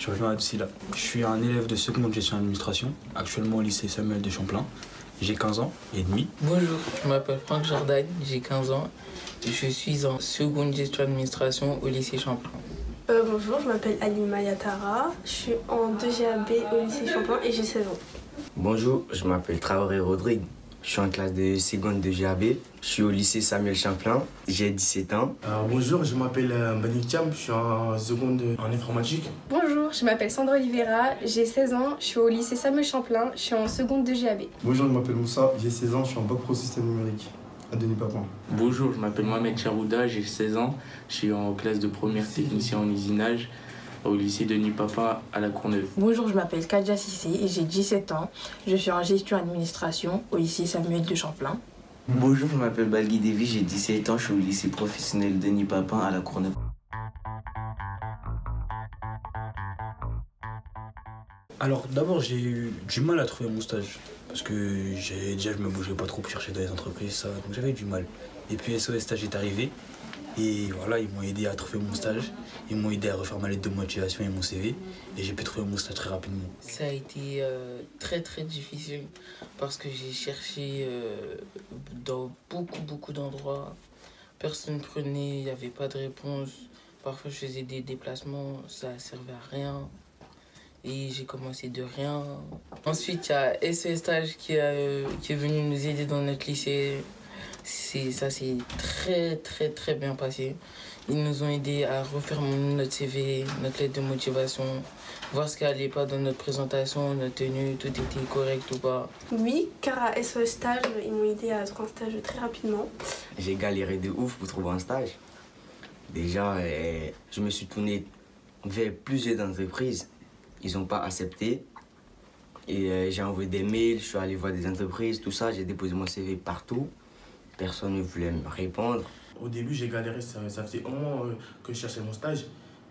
Je reviens à Psylla. Je suis un élève de seconde gestion d'administration, actuellement au lycée Samuel de Champlain. J'ai 15 ans et demi. Bonjour, je m'appelle Franck Jordan, j'ai 15 ans. Je suis en seconde gestion d'administration au lycée Champlain. Bonjour, je m'appelle Alima Yatara, je suis en 2GAB au lycée Champlain et j'ai 16 ans. Bonjour, je m'appelle Traoré Rodrigue, je suis en classe de seconde de GAB, je suis au lycée Samuel Champlain, j'ai 17 ans. Bonjour, je m'appelle Manu Thiam, je suis en seconde en informatique. Bonjour, je m'appelle Sandra Oliveira, j'ai 16 ans, je suis au lycée Samuel Champlain, je suis en seconde de GAB. Bonjour, je m'appelle Moussa, j'ai 16 ans, je suis en bac pro système numérique à Denis Papin. Bonjour, je m'appelle Mohamed Charouda, j'ai 16 ans, je suis en classe de première technicien en usinage au lycée Denis Papin à La Courneuve. Bonjour, je m'appelle Kadja Sissé et j'ai 17 ans. Je suis en gestion administration au lycée Samuel de Champlain. Bonjour, je m'appelle Balgui Devi, j'ai 17 ans, je suis au lycée professionnel Denis Papin à La Courneuve. Alors d'abord j'ai eu du mal à trouver mon stage parce que je me bougeais pas trop pour chercher dans les entreprises, ça, donc j'avais du mal. Et puis SOS Stage est arrivé et voilà, ils m'ont aidé à trouver mon stage, ils m'ont aidé à refaire ma lettre de motivation et mon CV et j'ai pu trouver mon stage très rapidement. Ça a été très difficile parce que j'ai cherché dans beaucoup d'endroits. Personne ne prenait, il n'y avait pas de réponse. Parfois je faisais des déplacements, ça ne servait à rien. Et j'ai commencé de rien. Ensuite, il y a SOS Stage qui est venu nous aider dans notre lycée. Ça s'est très bien passé. Ils nous ont aidés à refaire notre CV, notre lettre de motivation, voir ce qui n'allait pas dans notre présentation, notre tenue, tout était correct ou pas. Oui, car à SOS Stage, ils m'ont aidé à trouver un stage très rapidement. J'ai galéré de ouf pour trouver un stage. Déjà, je me suis tourné vers plusieurs entreprises. Ils n'ont pas accepté. Et j'ai envoyé des mails, je suis allé voir des entreprises, tout ça. J'ai déposé mon CV partout. Personne ne voulait me répondre. Au début, j'ai galéré, ça faisait un mois que je cherchais mon stage.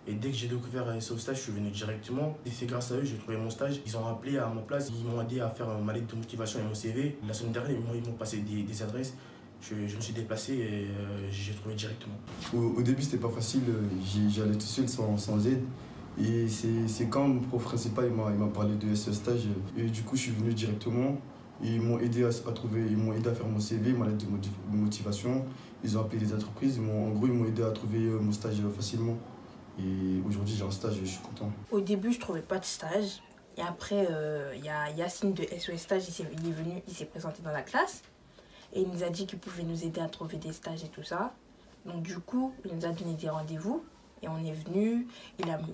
Et dès que j'ai découvert ce stage, je suis venu directement. Et c'est grâce à eux que j'ai trouvé mon stage. Ils ont appelé à ma place, ils m'ont aidé à faire ma lettre de motivation et mon CV. La semaine dernière, ils m'ont passé des adresses. Je me suis déplacé et j'ai trouvé directement. Au début, c'était pas facile, j'allais tout seul sans aide. Et c'est quand mon prof principal il m'a parlé de ce stage. Et du coup, je suis venu directement. Ils m'ont aidé à faire mon CV, ma lettre de motivation. Ils ont appelé les entreprises. Ils m'ont aidé à trouver mon stage facilement. Et aujourd'hui, j'ai un stage et je suis content. Au début, je ne trouvais pas de stage. Et après, il y a Yacine de SOS Stage, il est venu, il s'est présenté dans la classe. Et il nous a dit qu'il pouvait nous aider à trouver des stages et tout ça. Donc du coup, il nous a donné des rendez-vous. Et on est venu,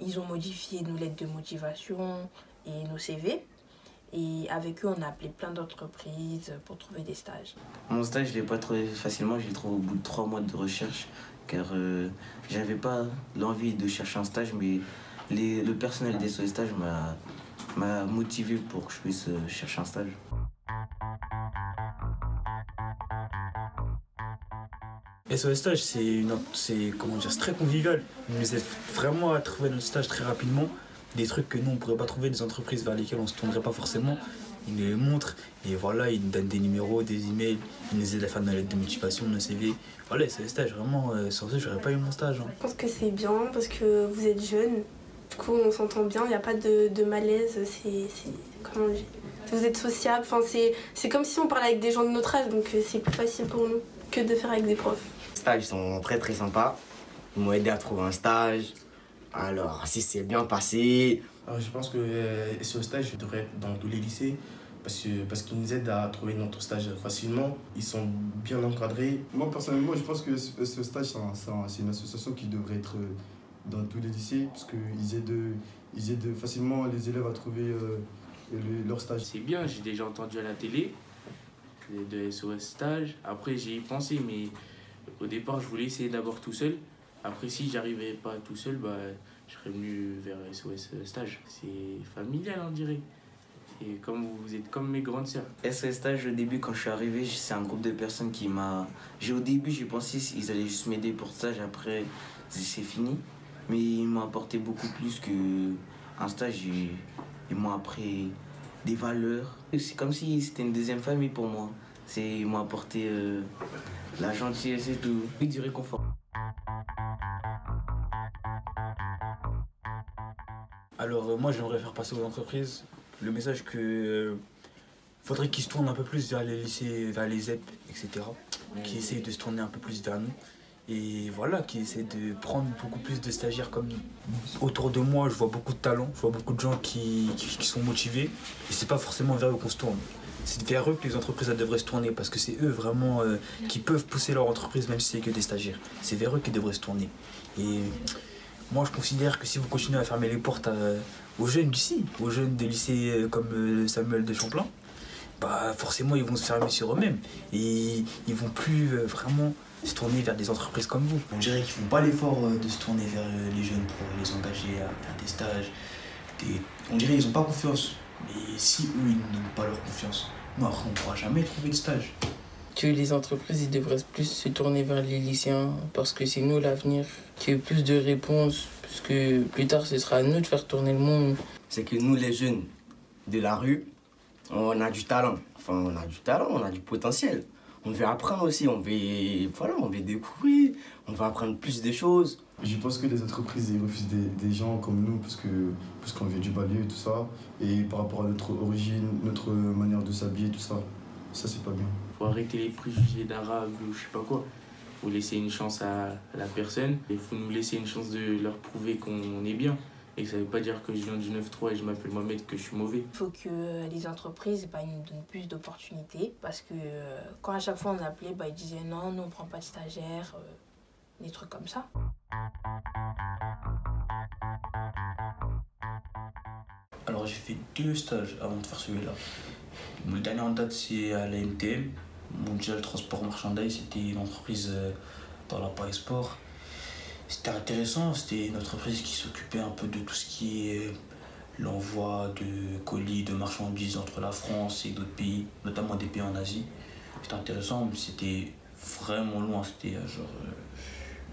ils ont modifié nos lettres de motivation et nos CV. Et avec eux, on a appelé plein d'entreprises pour trouver des stages. Mon stage, je ne l'ai pas trouvé facilement, je l'ai trouvé au bout de 3 mois de recherche. Car j'avais pas l'envie de chercher un stage, mais le personnel des SOS Stage m'a motivé pour que je puisse chercher un stage. SOS Stage, c'est très convivial. Ils nous aident vraiment à trouver notre stage très rapidement. Des trucs que nous, on ne pourrait pas trouver, des entreprises vers lesquelles on ne se tournerait pas forcément. Ils nous les montrent et voilà, ils nous donnent des numéros, des emails, ils nous aident à faire nos lettres de motivation, nos CV. Voilà, SOS Stage, vraiment, sans eux, j'aurais pas eu mon stage. Je pense que c'est bien parce que vous êtes jeunes. Du coup, on s'entend bien, il n'y a pas de malaise. Comment on dit, vous êtes sociable. Enfin, c'est comme si on parlait avec des gens de notre âge, donc c'est plus facile pour nous que de faire avec des profs. Les stages sont très sympas. Ils m'ont aidé à trouver un stage. Alors, si c'est bien passé... Alors, je pense que ce stage devrait être dans tous les lycées parce qu'ils nous aident à trouver notre stage facilement. Ils sont bien encadrés. Moi, personnellement, je pense que ce stage, c'est une association qui devrait être dans tous les lycées parce qu'ils aident facilement les élèves à trouver leur stage. C'est bien, j'ai déjà entendu à la télé de SOS Stage. Après, j'y ai pensé, mais au départ, je voulais essayer d'abord tout seul. Après, si j'arrivais pas tout seul, je serais venu vers SOS Stage. C'est familial, on dirait. Et comme vous êtes comme mes grandes sœurs. SOS Stage, au début, quand je suis arrivé, c'est un groupe de personnes qui m'a... Au début, j'ai pensé qu'ils allaient juste m'aider pour stage, après, c'est fini. Mais ils m'ont apporté beaucoup plus qu'un stage. Ils m'ont appris des valeurs. C'est comme si c'était une deuxième famille pour moi. Ils m'ont apporté la gentillesse et tout, et du réconfort. Alors moi j'aimerais faire passer aux entreprises le message que faudrait qu'ils se tournent un peu plus vers les lycées, vers les ZEP, etc. Qui essayent de se tourner un peu plus vers nous. Et voilà, qui essaient de prendre beaucoup plus de stagiaires comme nous. Autour de moi, je vois beaucoup de talents, je vois beaucoup de gens qui sont motivés. Et c'est pas forcément vers eux qu'on se tourne. C'est vers eux que les entreprises elles devraient se tourner parce que c'est eux vraiment qui peuvent pousser leur entreprise même si c'est que des stagiaires. C'est vers eux qu'ils devraient se tourner. Et moi je considère que si vous continuez à fermer les portes aux jeunes d'ici, aux jeunes des lycées comme Samuel de Champlain, bah forcément ils vont se fermer sur eux-mêmes et ils vont plus vraiment se tourner vers des entreprises comme vous. On dirait qu'ils font pas l'effort de se tourner vers les jeunes pour les engager à faire des stages. On dirait qu'ils ont pas confiance. Mais si eux ils ne donnent pas leur confiance, nous après on pourra jamais trouver de stage. Que les entreprises ils devraient plus se tourner vers les lycéens parce que c'est nous l'avenir, qu'il y ait plus de réponses, parce que plus tard ce sera à nous de faire tourner le monde. C'est que nous les jeunes de la rue, on a du talent. Enfin on a du talent, on a du potentiel. On veut apprendre aussi, on veut découvrir, on veut apprendre plus de choses. Je pense que les entreprises ils refusent des gens comme nous parce qu'on vient du banlieue et tout ça. Et par rapport à notre origine, notre manière de s'habiller, tout ça, ça c'est pas bien. Faut arrêter les préjugés d'arabe ou je sais pas quoi. Faut laisser une chance à la personne. Il faut nous laisser une chance de leur prouver qu'on est bien. Et ça veut pas dire que je viens du 9-3 et je m'appelle Mohamed que je suis mauvais. Il faut que les entreprises nous donnent plus d'opportunités parce que quand à chaque fois on appelait, ils disaient non, nous on prend pas de stagiaires, des trucs comme ça. Alors j'ai fait 2 stages avant de faire celui-là. Le dernier en date c'est à la MTM, Mondial Transport Marchandise, c'était une entreprise dans la paille sport. C'était intéressant, c'était une entreprise qui s'occupait un peu de tout ce qui est l'envoi de colis, de marchandises entre la France et d'autres pays, notamment des pays en Asie. C'était intéressant, mais c'était vraiment loin, c'était genre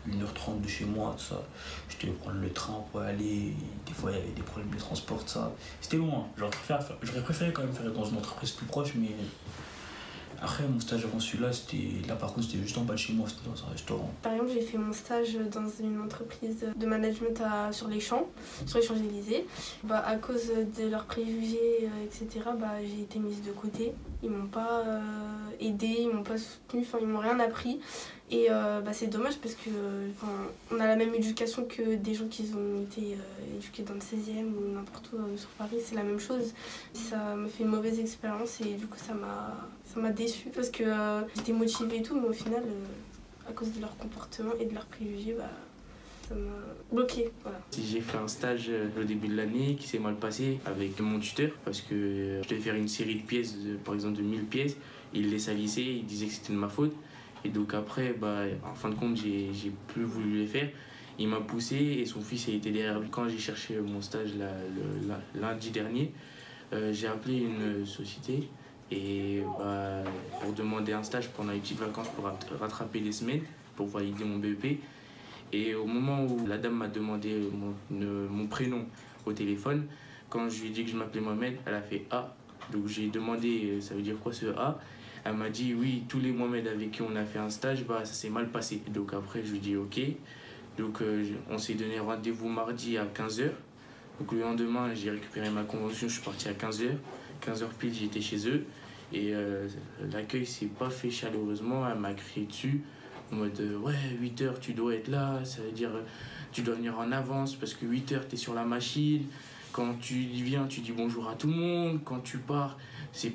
1h30 de chez moi, tout ça. Je devais prendre le train pour aller, des fois il y avait des problèmes de transport, tout ça. C'était loin, j'aurais préféré quand même faire dans une entreprise plus proche, mais après mon stage avant celui-là, là par contre c'était juste en bas de chez moi, c'était dans un restaurant. Par exemple, j'ai fait mon stage dans une entreprise de management sur les Champs Élysées. À cause de leurs préjugés, etc., j'ai été mise de côté. Ils m'ont pas aidée, ils m'ont pas soutenue, ils m'ont rien appris. Et c'est dommage parce que on a la même éducation que des gens qui ont été éduqués dans le 16e ou n'importe où sur Paris, c'est la même chose. Ça me fait une mauvaise expérience et du coup ça m'a déçue parce que j'étais motivée et tout, mais au final, à cause de leur comportement et de leurs préjugés, ça m'a bloqué. Voilà. J'ai fait un stage au début de l'année qui s'est mal passé avec mon tuteur parce que je devais faire une série de pièces, par exemple de 1000 pièces. Il les salissait, il disait que c'était de ma faute. Et donc après, en fin de compte, j'ai plus voulu les faire. Il m'a poussé et son fils a été derrière lui. Quand j'ai cherché mon stage lundi dernier, j'ai appelé une société et pour demander un stage pendant les petites vacances pour rattraper les semaines, pour valider mon BEP. Et au moment où la dame m'a demandé mon prénom au téléphone, quand je lui ai dit que je m'appelais Mohamed, elle a fait A. Donc j'ai demandé, ça veut dire quoi ce A? Elle m'a dit oui, tous les Mohamed avec qui on a fait un stage, ça s'est mal passé. Donc après, je lui ai dit ok. Donc on s'est donné rendez-vous mardi à 15h. Donc le lendemain, j'ai récupéré ma convention, je suis parti à 15h. 15h pile, j'étais chez eux. Et l'accueil s'est pas fait chaleureusement, elle m'a crié dessus. En mode ouais, 8h, tu dois être là, ça veut dire tu dois venir en avance parce que 8h, tu es sur la machine. Quand tu viens, tu dis bonjour à tout le monde. Quand tu pars, ça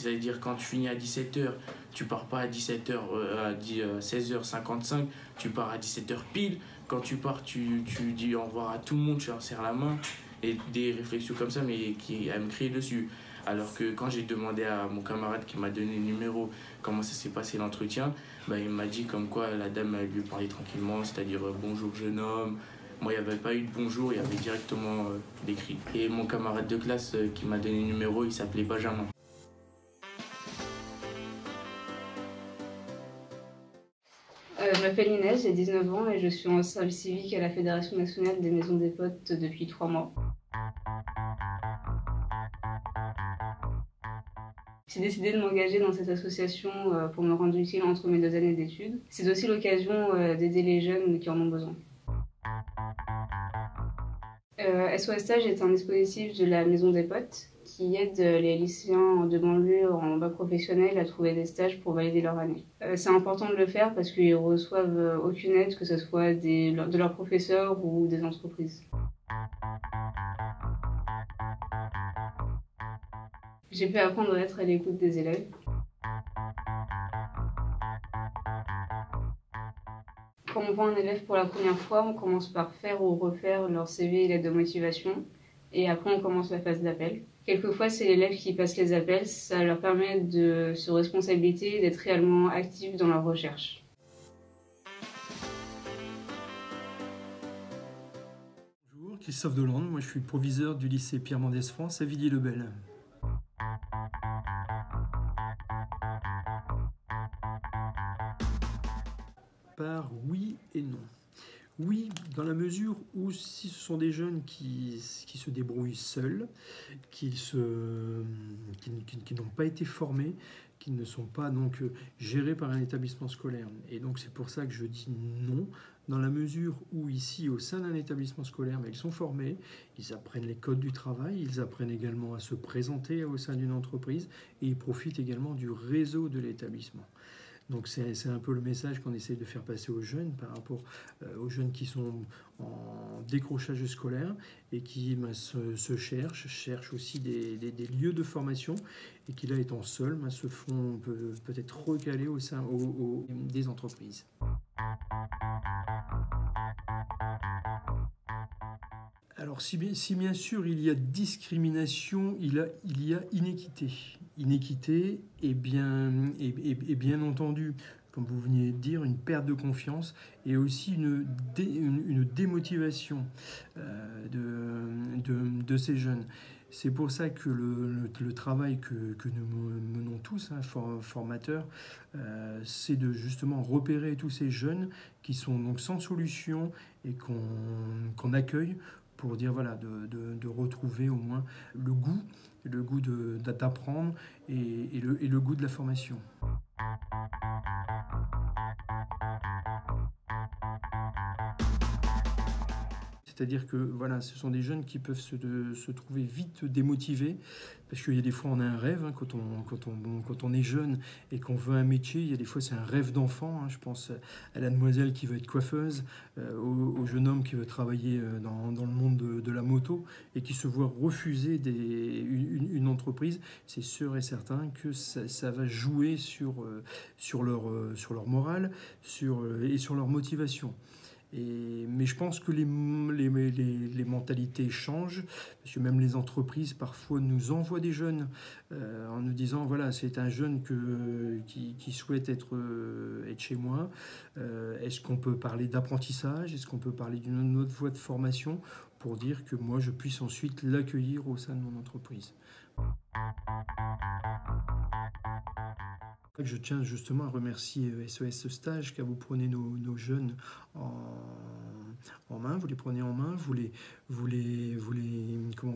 veut dire quand tu finis à 17h, tu pars pas à 17h, à 16h55, tu pars à 17h pile. Quand tu pars, tu dis au revoir à tout le monde, tu leur serres la main. Et des réflexions comme ça, mais elle me criait dessus. Alors que quand j'ai demandé à mon camarade qui m'a donné le numéro comment ça s'est passé l'entretien, il m'a dit comme quoi la dame lui parlait tranquillement, c'est-à-dire bonjour jeune homme. Moi, il n'y avait pas eu de bonjour, il y avait directement l'écrit. Et mon camarade de classe qui m'a donné le numéro, il s'appelait Benjamin. Je m'appelle Inès, j'ai 19 ans et je suis en service civique à la Fédération nationale des maisons des potes depuis 3 mois. J'ai décidé de m'engager dans cette association pour me rendre utile entre mes 2 années d'études. C'est aussi l'occasion d'aider les jeunes qui en ont besoin. SOS Stage est un dispositif de la Maison des Potes qui aide les lycéens de banlieue en bac professionnel à trouver des stages pour valider leur année. C'est important de le faire parce qu'ils ne reçoivent aucune aide, que ce soit de leurs professeurs ou des entreprises. J'ai pu apprendre à être à l'écoute des élèves. Quand on voit un élève pour la première fois, on commence par faire ou refaire leur CV et lettre de motivation. Et après, on commence la phase d'appel. Quelquefois, c'est l'élève qui passe les appels. Ça leur permet de se responsabiliser et d'être réellement actifs dans leur recherche. Bonjour, Christophe Delande. Moi, je suis proviseur du lycée Pierre Mendès France à Villiers-le-Bel. Par oui et non. Oui, dans la mesure où si ce sont des jeunes qui se débrouillent seuls, qui n'ont pas été formés, qui ne sont pas donc gérés par un établissement scolaire. Et donc c'est pour ça que je dis non, dans la mesure où ici, au sein d'un établissement scolaire, ils sont formés, ils apprennent les codes du travail, ils apprennent également à se présenter au sein d'une entreprise et ils profitent également du réseau de l'établissement. Donc c'est un peu le message qu'on essaie de faire passer aux jeunes par rapport aux jeunes qui sont en décrochage scolaire et qui se cherchent aussi des lieux de formation et qui là étant seuls se font peut-être recaler au sein des entreprises. Alors si bien sûr il y a discrimination, il y a inéquité. Inéquité et bien entendu, comme vous veniez de dire, une perte de confiance et aussi une démotivation de ces jeunes. C'est pour ça que le travail que nous menons tous, formateurs, c'est de justement repérer tous ces jeunes qui sont donc sans solution et qu'on accueille pour dire voilà, de retrouver au moins le goût d'apprendre et le goût de la formation. C'est-à-dire que voilà, ce sont des jeunes qui peuvent se trouver vite démotivés, parce qu'il y a des fois on a un rêve, quand on est jeune et qu'on veut un métier, il y a des fois c'est un rêve d'enfant. Je pense à la demoiselle qui veut être coiffeuse, au jeune homme qui veut travailler dans le monde de la moto et qui se voit refuser une entreprise. C'est sûr et certain que ça va jouer sur leur morale et sur leur motivation. Mais je pense que les mentalités changent, parce que même les entreprises parfois nous envoient des jeunes en nous disant voilà, c'est un jeune qui souhaite être chez moi. Est-ce qu'on peut parler d'apprentissage? Est-ce qu'on peut parler d'une autre voie de formation pour dire que moi je puisse ensuite l'accueillir au sein de mon entreprise? Je tiens justement à remercier SOS Stage, car vous prenez nos jeunes en main, vous les prenez en main, vous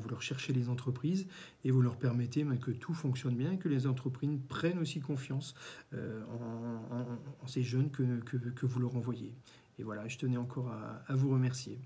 leur cherchez les entreprises et vous leur permettez que tout fonctionne bien, que les entreprises prennent aussi confiance en ces jeunes que vous leur envoyez. Et voilà, je tenais encore à vous remercier.